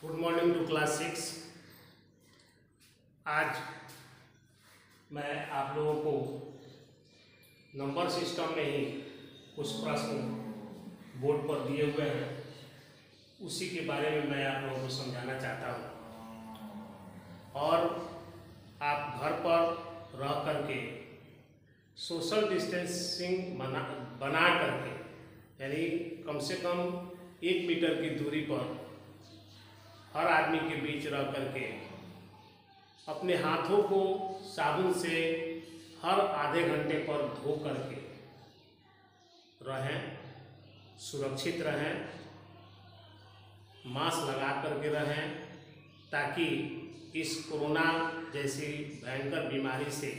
Good morning to class 6। आज मैं आप लोगों को नंबर सिस्टम में ही कुछ प्रश्न बोर्ड पर दिए हुए हैं, उसी के बारे में मैं आप लोगों को समझाना चाहता हूँ। और आप घर पर रह करके सोशल डिस्टेंसिंग बना करके, यानी कम से कम 1 मीटर की दूरी पर हर आदमी के बीच रह करके अपने हाथों को साबुन से हर आधे घंटे पर धो करके रहें, सुरक्षित रहें, मास्क लगा करके रहें, ताकि इस कोरोना जैसी भयंकर बीमारी से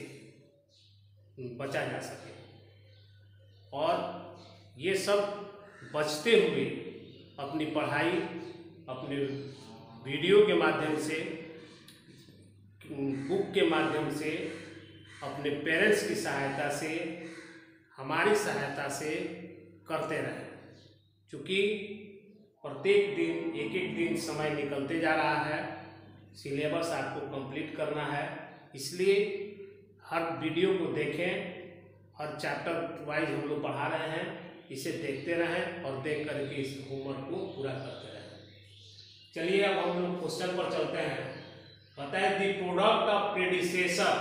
बचा जा सके। और ये सब बचते हुए अपनी पढ़ाई अपने वीडियो के माध्यम से, बुक के माध्यम से, अपने पेरेंट्स की सहायता से, हमारी सहायता से करते रहें। क्योंकि प्रत्येक दिन एक एक दिन समय निकलते जा रहा है, सिलेबस आपको कंप्लीट करना है, इसलिए हर वीडियो को देखें। हर चैप्टर वाइज हम लोग पढ़ा रहे हैं, इसे देखते रहें और देख करके इस होमवर्क को पूरा करते रहें। चलिए अब हम लोग क्वेश्चन पर चलते हैं। बताएं, the product of predecessor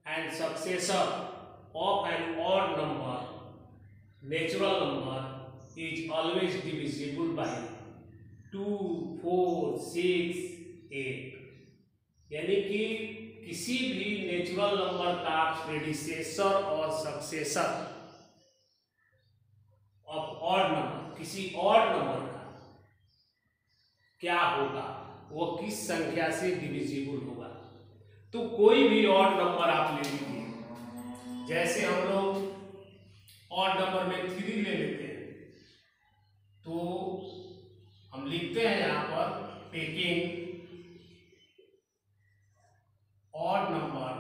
and successor of an odd number, natural number, is always divisible by 2, 4, 6, 8। यानी कि किसी भी नेचुरल नंबर का प्रेडिसेसर और सक्सेसर ऑफ ऑड नंबर, किसी ऑड नंबर का क्या होगा, वो किस संख्या से डिविजिबल होगा। तो कोई भी ऑड नंबर आप ले लीजिए, जैसे हम लोग ऑड नंबर में 3 ले लेते हैं, तो हम लिखते हैं यहां पर टेकिंग ऑड नंबर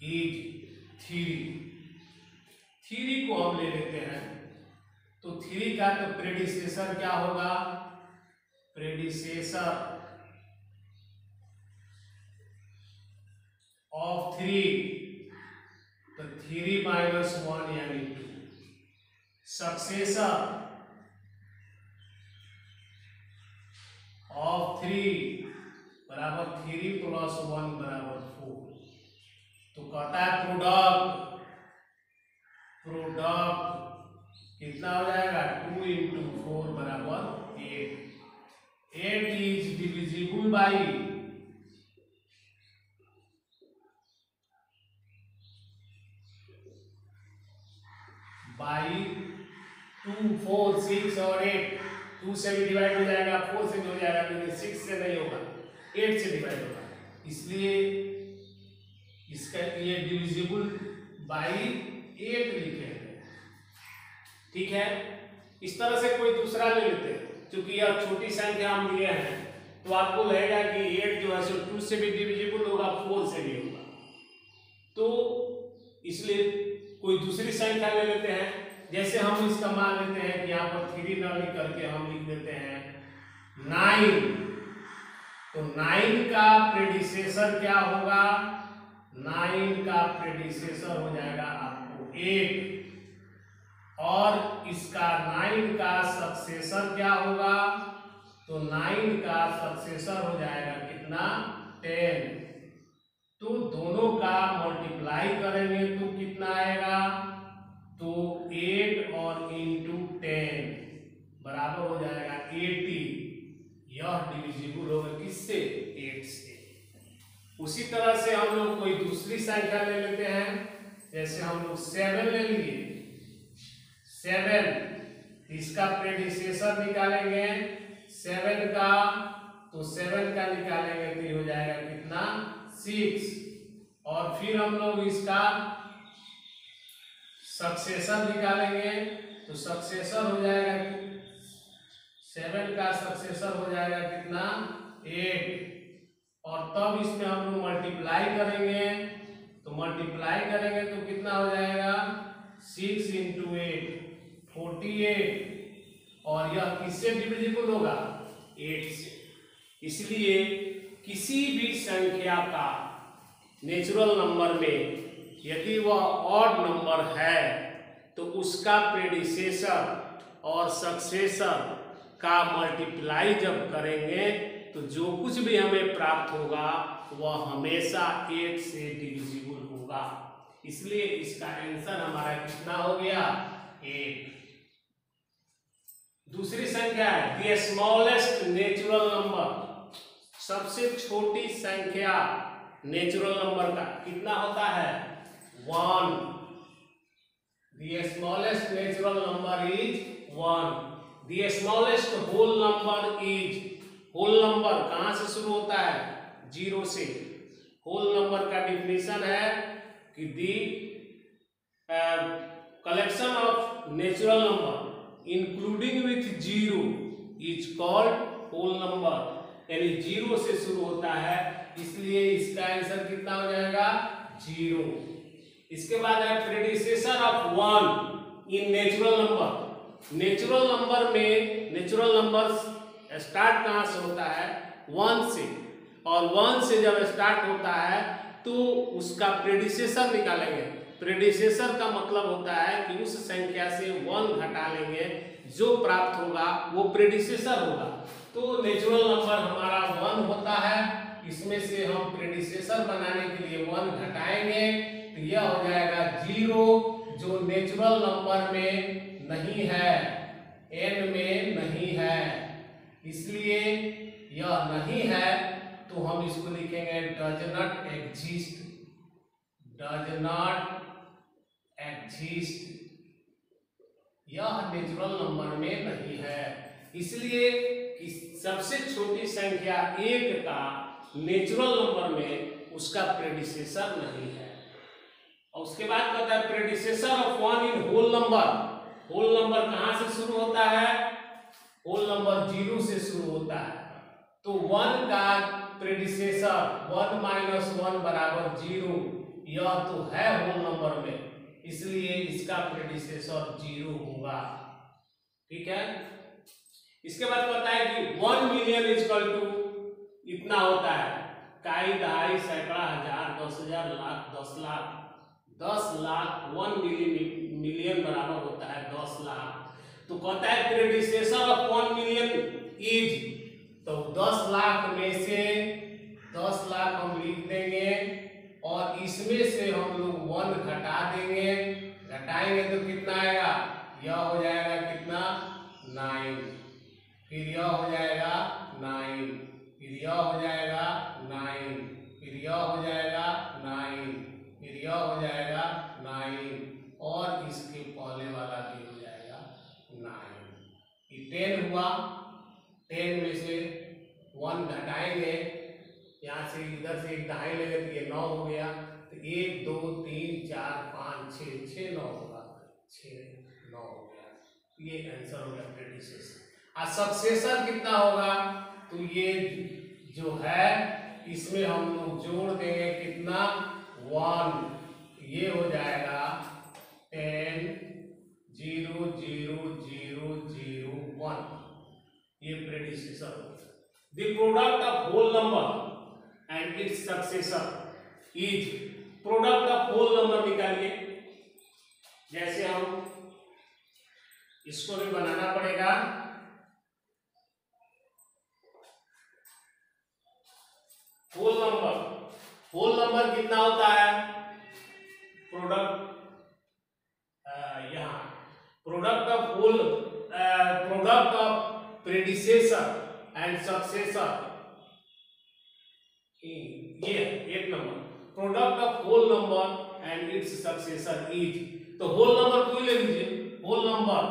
इज 3 को हम ले लेते हैं। तो 3 का तो प्रेडिसेसर क्या होगा, प्रेडिसेसर ऑफ 3, तो 3 - 1 यानी 2। सक्सेसर ऑफ 3 बराबर 3 + 1 बराबर 4। तो कहता है प्रोडक्ट कितना हो जाएगा, 2 × 4 बराबर 8। 8 इज डिविजिबल बाई 2, 4, 6 और 8। 2 से भी डिवाइड हो जाएगा, 4 से भी हो जाएगा, लेकिन 6 से नहीं होगा, 8 से डिवाइड होगा। इसलिए इसका ये डिविजिबल बाई 8 लिखे हैं। ठीक है, इस तरह से कोई दूसरा ले लेते हैं। क्योंकि यह छोटी संख्या हम लिए हैं, तो आपको लगेगा कि 8 जो है सो 2 से भी डिविजिबल होगा, 4 से भी होगा। तो इसलिए कोई दूसरी संख्या ले लेते हैं। जैसे हम इसका मान लेते हैं कि यहाँ पर 3 न लिख करके हम लिख देते हैं 9। तो 9 का प्रेडिसेसर क्या होगा, 9 का प्रेडिसेसर हो जाएगा आपको 8। और इसका 9 का सक्सेसर क्या होगा, तो 9 का सक्सेसर हो जाएगा कितना, 10। तो दोनों का मल्टीप्लाई करेंगे तो कितना आएगा, तो 8 और इंटू 10 बराबर हो जाएगा 80। यह डिविजिबल होगा किससे, 8 से। उसी तरह से हम लोग कोई दूसरी संख्या ले लेते हैं। जैसे हम लोग 7 ले लिए, 7 इसका प्रेडिसेसर निकालेंगे 7 का, तो 7 का निकालेंगे तो हो जाएगा कितना, 6। और फिर हम लोग इसका सक्सेसर निकालेंगे, तो सक्सेसर हो जाएगा 7 का सक्सेसर हो जाएगा कितना, 8। और तब इसमें हम लोग मल्टीप्लाई करेंगे, तो मल्टीप्लाई करेंगे तो कितना हो जाएगा, 6 × 8 48 और यह किससे डिविजिबल होगा 8 से। इसलिए किसी भी संख्या का नेचुरल नंबर में यदि वह ऑड नंबर है तो उसका प्रेडिसेसर और सक्सेसर का मल्टीप्लाई जब करेंगे तो जो कुछ भी हमें प्राप्त होगा वह हमेशा 8 से डिविजिबल होगा। इसलिए इसका आंसर हमारा कितना हो गया 8। दूसरी संख्या है द स्मॉलेस्ट नेचुरल नंबर, सबसे छोटी संख्या नेचुरल नंबर का कितना होता है 1। The smallest natural number is 1। The smallest whole number is, whole number कहां से शुरू होता है 0 से। होल नंबर का डिफिनेशन है कि the collection of natural number including with 0 is called whole number, यानी 0 से शुरू होता है, इसलिए इसका आंसर कितना हो जाएगा 0। इसके बाद है predecessor of 1 in natural number. Natural number में नेचुरल नंबर स्टार्ट कहां से होता है 1 से, और 1 से जब स्टार्ट होता है तो उसका प्रेडिसेसर निकालेंगे। प्रेडिसेसर का मतलब होता है कि उस संख्या से 1 घटा लेंगे, जो प्राप्त होगा वो प्रेडिसेसर होगा। तो नेचुरल नंबर हमारा 1 होता है, इसमें से हम प्रेडिसेसर बनाने के लिए 1 घटाएंगे तो यह हो जाएगा 0, जो नेचुरल नंबर में नहीं है, n में नहीं है, इसलिए यह नहीं है तो हम इसको लिखेंगे does not exist, does not exist, यह नेचुरल नंबर में नहीं है। इसलिए सबसे छोटी संख्या 1 का नेचुरल नंबर में उसका प्रेडिसेसर नहीं है। और उसके बाद कहता है predecessor of 1 in whole number. Whole number कहां से शुरू होता है, होल नंबर 0 से शुरू होता है, तो 1 का प्रेडिसेसर 1 माइनस 1 बराबर 0, यह तो है होल नंबर में, इसलिए इसका प्रेडिसेसर 0 होगा। ठीक है। इसके बाद कहता है कि 1 मिलियन इक्वल टू इतना होता है, काई दहाई सैकड़ा हजार 10,000 लाख 10 लाख 10 लाख 1 मिलियन बराबर होता है 10 लाख। तो कहता है प्रेडिसेसर ऑफ 1 मिलियन इज, तो 10 लाख में से 10 लाख हम लिख देंगे और इसमें से हम लोग 1 घटा देंगे, घटाएंगे तो कितना आएगा, यह हो जाएगा कितना 9, फिर यह हो जाएगा 9, फिर यह हो जाएगा 9, फिर यह हो जाएगा 9, फिर यह हो जाएगा 9 और इसके पहले वाला भी हो जाएगा 9। ये 10 हुआ, 10 में से 1 घटाएंगे, यहाँ से इधर से एक दहाई लगे तो ये 9 हो गया, तो 1 2 3 4 5 6 6 9 होगा, 6 9 हो गया, ये आंसर हो गया प्रेडिसेसर। और सक्सेसर कितना होगा, तो ये जो है इसमें हम लोग जोड़ देंगे कितना 1, ये हो जाएगा 10 0 0 0 0 1, ये प्रेडिसेसर होगा। The product of whole number and its successor is, product of whole number निकालिए, जैसे हम इसको भी बनाना पड़ेगा। होल नंबर कितना होता है, प्रोडक्ट यहां product of whole, product of predecessor and successor, ये 1 number, product of whole number and its successor is, तो होल नंबर कोई ले लीजिए, होल नंबर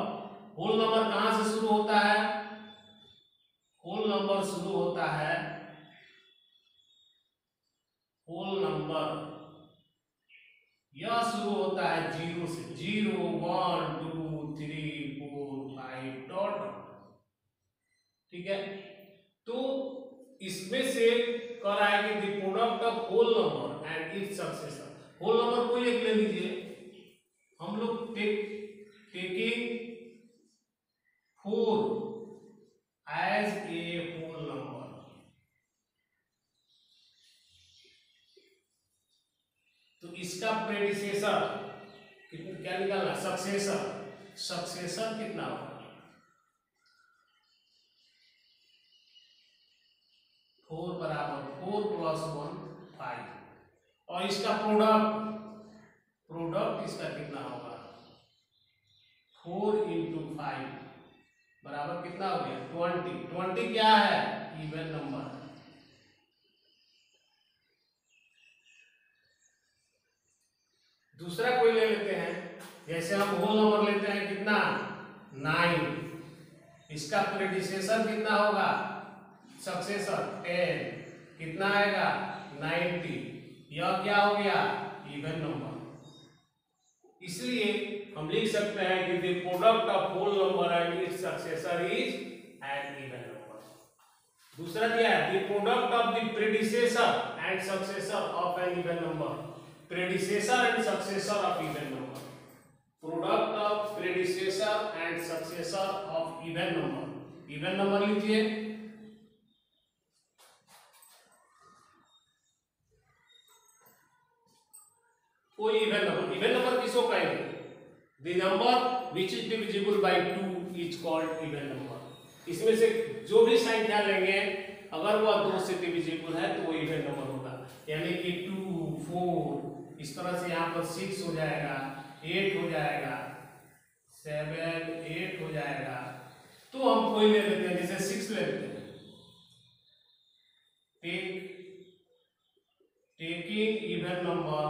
कहां से शुरू होता है, होल नंबर शुरू होता है, होल नंबर यह शुरू होता है 0 से, 0 1 2 3 4 5 डॉट, ठीक है। तो इसमें से कर आएगी the product of whole number and its successor. Whole number कोई एक ले लीजिए, हम लोग टेकिंग क्या निकालना, सक्सेसर। सक्सेसर कितना होगा, 4 बराबर 4 + 1 5, और इसका प्रोडक्ट इसका कितना होगा, 4 × 5 बराबर कितना हो गया, 20। 20 क्या है, इवन नंबर। दूसरा कोई ले लेते हैं, जैसे हम होल नंबर लेते हैं कितना, 9, इसका प्रेडिसेसर कितना होगा, सक्सेसर 10, कितना आएगा, 90। यह क्या हो गया, इवन नंबर। इसलिए हम लिख सकते हैं कि the product of whole number and its successor is an even number. दूसरा क्या है, the product of the predecessor and successor of an even number. Predecessor and successor of even number, product of predecessor and successor of even number. Even number लीजिए, कोई even number किसको कहेंगे, the number which is divisible by 2 is called even number. इसमें से जो भी संख्या लेंगे अगर वह 2 से डिविजिबल है तो वो इवन नंबर होगा। यानी कि 2, 4, इस तरह से यहाँ पर 6 हो जाएगा, 8 हो जाएगा, 7, 8 हो जाएगा। तो हम कोई ले लेते हैं, जैसे 6 ले लेते हैं। Taking even number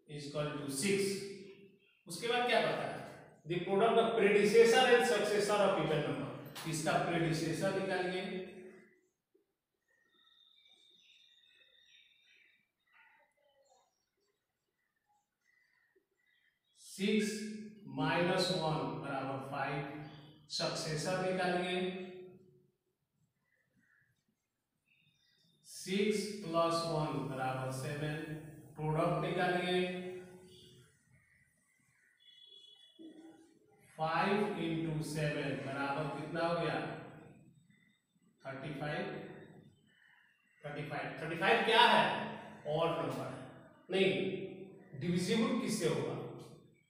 is equal to 6। उसके बाद क्या पता है, the product of predecessor and successor of even number. इसका प्रेडिसेसर निकालिए, 6 - 1 बराबर 5। सक्सेसर निकालिए, 6 + 1 बराबर 7। प्रोडक्ट निकालिए, 5 × 7 बराबर कितना हो गया, 35। 35 क्या है, ऑड नंबर है। नहीं, डिविजिबल किससे होगा,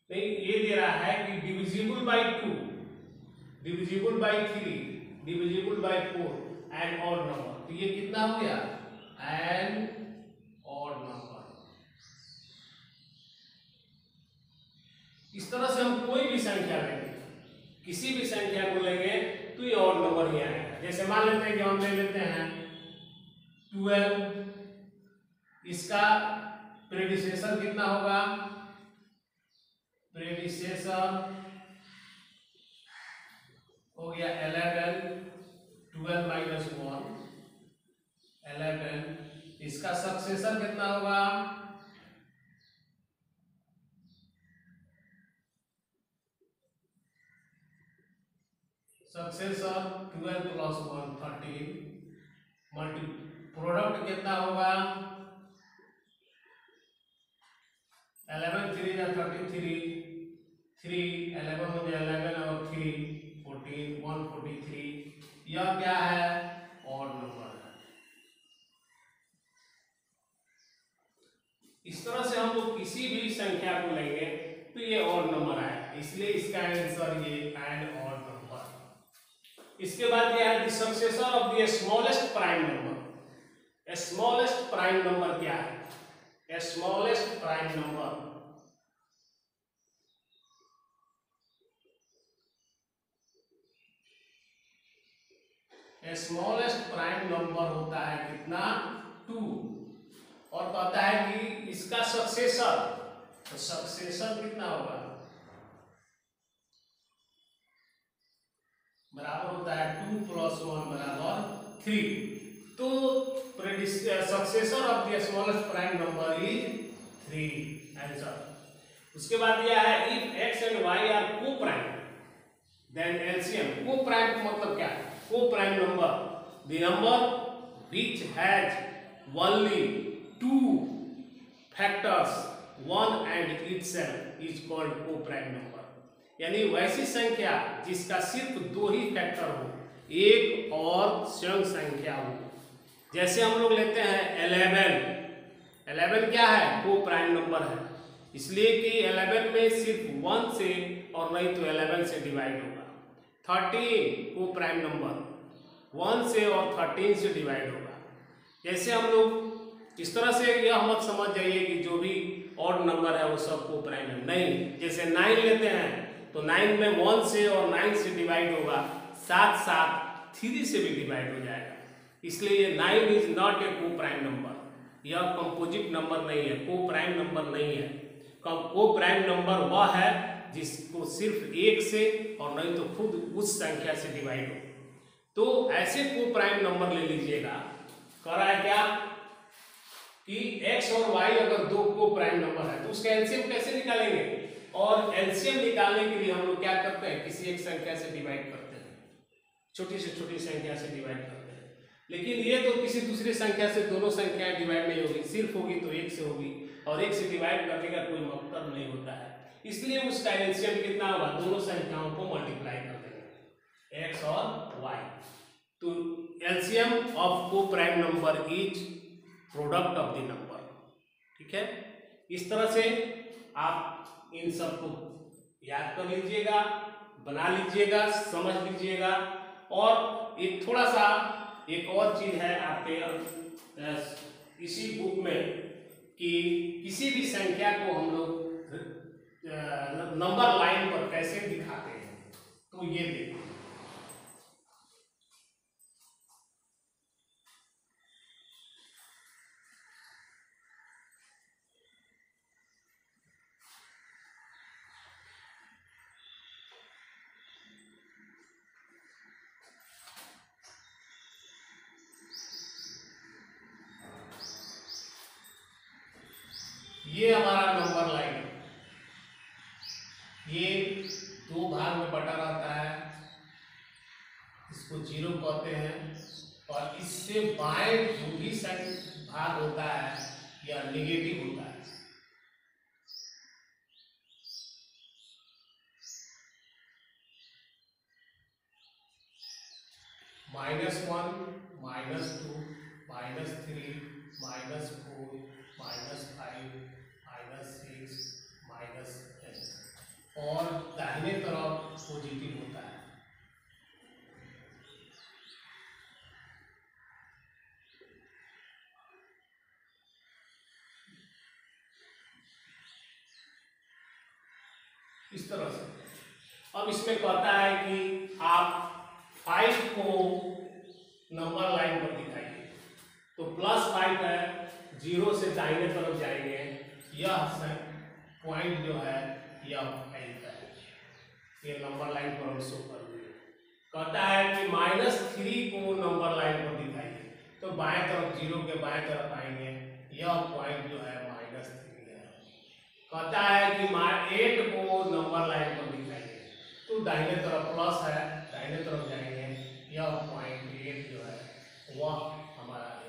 नहीं ये दे रहा है कि divisible by 2, divisible by 3, divisible by 4 and odd number. तो ये कितना हो गया, एन ऑड नंबर। इस तरह से हम कोई भी संख्या लेंगे, किसी भी संख्या को लेंगे तो ये ऑड नंबर ही आएगा। जैसे मान लेते हैं कि हम ले लेते हैं 12, इसका प्रेडिसेसर कितना होगा, प्रेडिसेसर हो गया 11, 12 - 1 11। इसका सक्सेसर कितना होगा, सक्सेसर 12 + 1 13। प्रोडक्ट कितना होगा, 11 3 या 33, 3 11 हो जाए, 11 और 3 14, 143। यह क्या है, ऑड नंबर है। इस तरह से हम लोग किसी भी संख्या को लेंगे तो ये ऑड नंबर आए, इसलिए इसका आंसर ये एन ऑड नंबर। इसके बाद क्या है, the successor of the smallest prime number. Smallest prime number क्या है, smallest prime number smallest prime number होता है कितना, 2। और कहता है कि इसका सक्सेसर, तो सक्सेसर कितना होगा, बराबर होता है 2 + 1 बराबर 3। तो successor of the smallest prime number is 3, answer. उसके बाद यह है, if x and y are coprime then LCM. Coprime मतलब क्या है, coprime number the number which has only 2 factors 1 and itself is called co-prime number। यानी वैसी संख्या जिसका सिर्फ 2 ही फैक्टर हो, एक और स्वयं संख्या हो। जैसे हम लोग लेते हैं 11, 11 क्या है? को प्राइम नंबर है, इसलिए कि 11 में सिर्फ 1 से और नहीं तो 11 से डिवाइड होगा। 13 को प्राइम नंबर 1 से और 13 से डिवाइड होगा। जैसे हम लोग इस तरह से यह मत समझ जाइए कि जो भी ऑड नंबर है वो सब को प्राइम है, नहीं। जैसे 9 लेते हैं तो 9 में 1 से और 9 से डिवाइड होगा, साथ साथ 3 से भी डिवाइड हो जाएगा, इसलिए ये 9 इज नॉट ए को प्राइम नंबर। यह कंपोजिट नंबर नहीं है, को प्राइम नंबर नहीं है। को प्राइम नंबर वह है जिसको सिर्फ 1 से और नहीं तो खुद उस संख्या से डिवाइड हो। तो ऐसे को प्राइम नंबर ले लीजिएगा। कह रहा है क्या कि x और y अगर दो को प्राइम नंबर है तो उसका एलसीएम कैसे निकालेंगे? और एलसीएम निकालने के लिए हम लोग क्या करते हैं? किसी एक संख्या से डिवाइड करते हैं, छोटी से छोटी संख्या से डिवाइड करते हैं। लेकिन ये तो किसी दूसरी संख्या से दोनों संख्याएं डिवाइड नहीं होगी, सिर्फ होगी तो 1 से होगी, और 1 से डिवाइड करने का कोई मतलब नहीं होता है। इसलिए उसका एलसीएम कितना होगा? दोनों संख्याओं को मल्टीप्लाई कर देंगे, x और y। तो एलसीएम ऑफ को prime number is product of the number. ठीक है, इस तरह से आप इन सब को याद कर लीजिएगा, बना लीजिएगा, समझ लीजिएगा। और एक थोड़ा सा एक और चीज है आपके इसी बुक में कि किसी भी संख्या को हम लोग नंबर लाइन पर कैसे दिखाते हैं, तो ये देखिए। ये हमारा नंबर लाइन है, ये दो भाग में बटा रहता है, इसको 0 कहते हैं, और इससे बाएं जो भी भाग होता है यह नेगेटिव होता है। -1, -2, -3, -4, -5, -6, -8, और दाहिने तरफ पॉजिटिव होता है। इस तरह से। अब इसमें कहता है कि आप 5 को नंबर लाइन पर दिखाइए, तो +5 है, 0 से दाहिने तरफ जाएंगे, यह पॉइंट जो है यह 5 है, ये नंबर लाइन पर हम शो कर दिए। कहता है कि -3 को नंबर लाइन पर दिखाइए, तो बाएं तरफ 0 के बाएं तरफ आएंगे, यह पॉइंट जो है -3 है। कहता है कि 8 को नंबर लाइन पर दिखाइए, तो दाहिने तरफ प्लस है, दाहिने तरफ जाएंगे, यह पॉइंट 8 जो है वह हमारा है।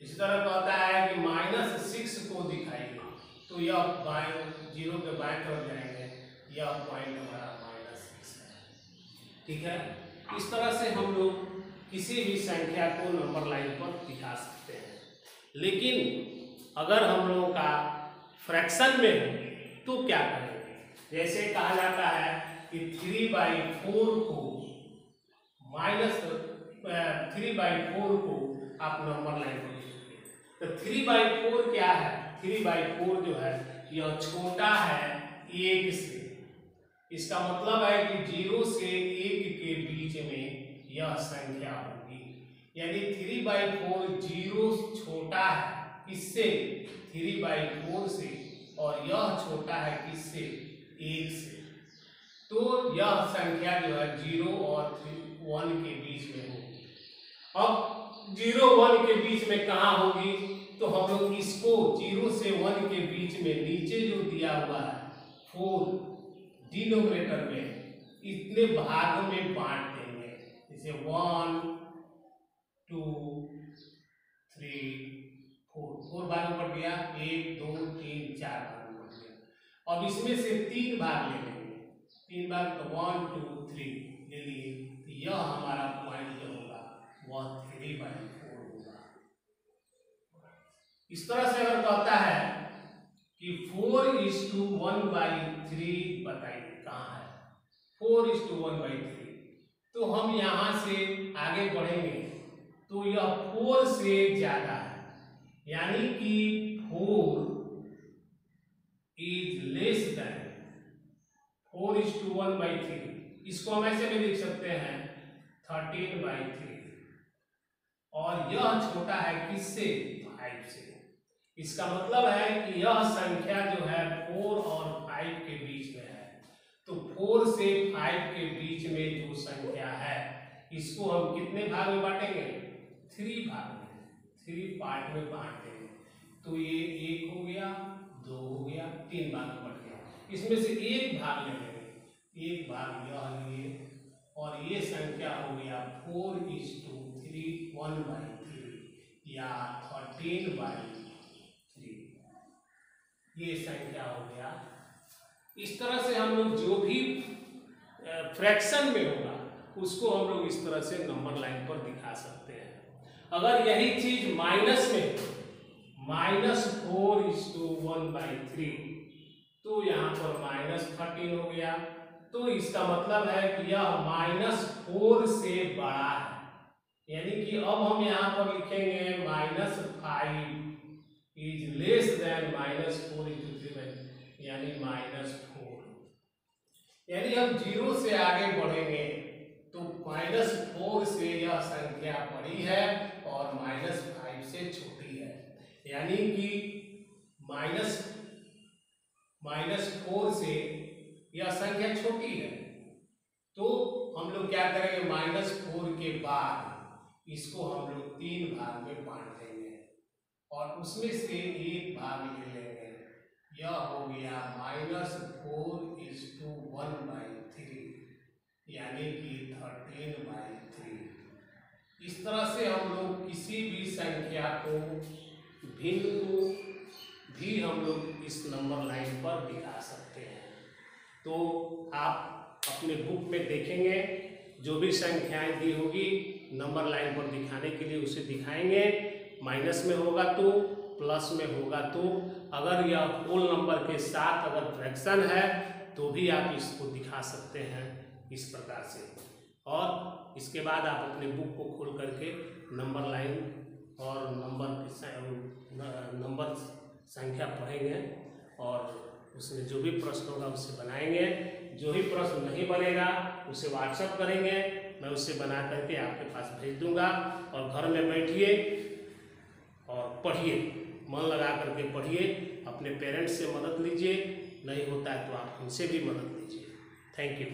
इसी तरह कहता है कि -6 को दिखाइए, तो यह 0 के बाएं तरफ जाएंगे, यह पॉइंट हमारा -6 है। ठीक है, इस तरह से हम लोग किसी भी संख्या को नंबर लाइन पर दिखा सकते हैं। लेकिन अगर हम लोगों का फ्रैक्शन में हो तो क्या करेंगे? जैसे कहा जाता है कि 3/4 को -3/4 को आप नंबर लाइन पर लिखोगे, तो 3/4 क्या है? 3/4 जो है यह छोटा है 1 से। इसका मतलब है कि 0 से 1 के बीच में यह संख्या होगी, यानी 3/4 0 छोटा है किससे? 3/4 से, और यह छोटा है किससे? 1 से। तो यह संख्या जो है 0 और 1 के बीच में होगी। अब 0 1 के बीच में कहाँ होगी? तो हम लोग इसको 0 से 1 के बीच में नीचे जो दिया हुआ है 4 डिनोमिनेटर में इतने भाग में बांट देंगे, जैसे 1 2 3 4 भाग पड़ गया, 1 2 3 4 भाग पड़ गया। अब इसमें से 3 भाग ले लेंगे, 3 भाग तो 1 2 3 ले लिए, तो यह हमारा पॉइंट जो होगा वह 3/4 होगा। इस तरह से अगर कहता है कि 4:1/3 बताइए कहाँ है 4:1/3, तो हम यहाँ से आगे बढ़ेंगे तो यह 4 से ज्यादा है, यानी कि 4 इज लेस देन 4:1/3। इसको हम ऐसे भी लिख सकते हैं 13/3, और यह छोटा है किससे 5 से। इसका मतलब है कि यह संख्या जो है 4 और 5 के बीच में है। तो 4 से 5 के बीच में जो संख्या है इसको हम कितने भाग में बांटेंगे 3 भाग में, 3 पार्ट में बांट देंगे। तो ये 1 हो गया, 2 हो गया, 3 भाग में बट गया। इसमें से एक भाग ले लेंगे, एक भाग यह लिए, और ये संख्या हो गया 4:3 1/3 या 13/3, ये संख्या हो गया। इस तरह से हम लोग जो भी फ्रैक्शन में होगा उसको हम लोग इस तरह से नंबर लाइन पर दिखा सकते हैं। अगर यही चीज माइनस में -4:1/3, तो यहाँ पर -13 हो गया। तो इसका मतलब है कि यह -4 से बड़ा है, यानी कि अब हम यहाँ पर लिखेंगे -5 इज लेस देन -4:3, यानी -4। यानी हम 0 से आगे बढ़ेंगे तो -4 से यह संख्या बड़ी है और -5 से छोटी है, यानी कि -4 से यह संख्या छोटी है। तो हम लोग क्या करेंगे -4 के बाद इसको हम लोग 3 भाग में बांट देंगे और उसमें से एक भाग ले लेंगे। यह हो गया -4:1/3, यानी कि 13/3। इस तरह से हम लोग किसी भी संख्या को भिन्न को भी हम लोग इस नंबर लाइन पर दिखा सकते हैं। तो आप अपने बुक में देखेंगे जो भी संख्याएं दी होगी नंबर लाइन पर दिखाने के लिए उसे दिखाएंगे। माइनस में होगा तो, प्लस में होगा तो, अगर यह होल नंबर के साथ अगर फ्रैक्शन है तो भी आप इसको दिखा सकते हैं इस प्रकार से। और इसके बाद आप अपने बुक को खोल करके नंबर लाइन और नंबर संख्या पढ़ेंगे और उसमें जो भी प्रश्न होगा उससे बनाएंगे। जो भी प्रश्न नहीं बनेगा उसे व्हाट्सएप करेंगे, मैं उसे बना करके आपके पास भेज दूंगा। और घर में बैठिए और पढ़िए, मन लगा करके पढ़िए, अपने पेरेंट्स से मदद लीजिए, नहीं होता है तो आप उनसे भी मदद लीजिए। Thank you.